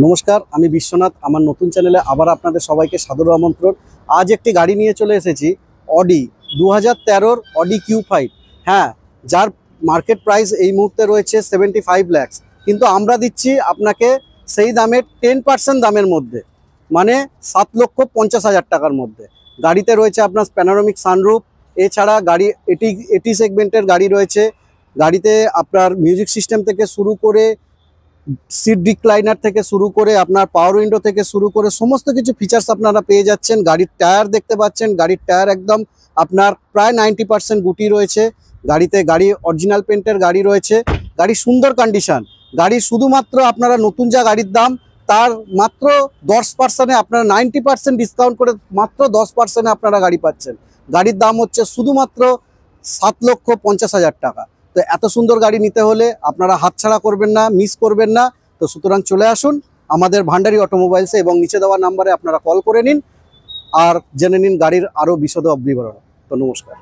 নমস্কার, আমি বিশ্বনাথ। আমার নতুন চ্যানেলে আবার আপনাদের সবাইকে সাদর আমন্ত্রণ। আজ একটি গাড়ি নিয়ে চলে এসেছি, অডি 2013 অডি Q5। হ্যাঁ, যার মার্কেট প্রাইস এই মুহূর্তে রয়েছে 75 ল্যাক্স, কিন্তু আমরা দিচ্ছি আপনাকে সেই দামের 10% দামের মধ্যে, মানে 7,50,000 টাকার মধ্যে। গাড়িতে রয়েছে আপনার প্যানোরামিক সানরুফ, এছাড়া গাড়ি এটি সেগমেন্টের গাড়ি রয়েছে। গাড়িতে আপনার মিউজিক সিস্টেম থেকে শুরু করে সিট ডিক্লাইনার থেকে শুরু করে আপনার পাওয়ার উইন্ডো থেকে শুরু করে সমস্ত কিছু ফিচার্স আপনারা পেয়ে যাচ্ছেন। গাড়ির টায়ার দেখতে পাচ্ছেন, গাড়ির টায়ার একদম আপনার প্রায় 90% গুটি রয়েছে। গাড়ি অরিজিনাল পেন্টের গাড়ি রয়েছে। গাড়ি সুন্দর কন্ডিশন। গাড়ি শুধুমাত্র আপনারা নতুন যা গাড়ির দাম তার মাত্র 10%, আপনারা 90% ডিসকাউন্ট করে মাত্র 10% আপনারা গাড়ি পাচ্ছেন। গাড়ির দাম হচ্ছে শুধুমাত্র 7,50,000 টাকা। তো এত সুন্দর গাড়ি নিতে হলে আপনারা হাতছাড়া করবেন না, মিস করবেন না। তো সুতরাং চলে আসুন আমাদের ভান্ডারী অটোমোবাইলসে এবং নিচে দেওয়া নাম্বারে আপনারা কল করে নিন আর জেনে নিন গাড়ির আরও বিশদ বিবরণ। তো নমস্কার।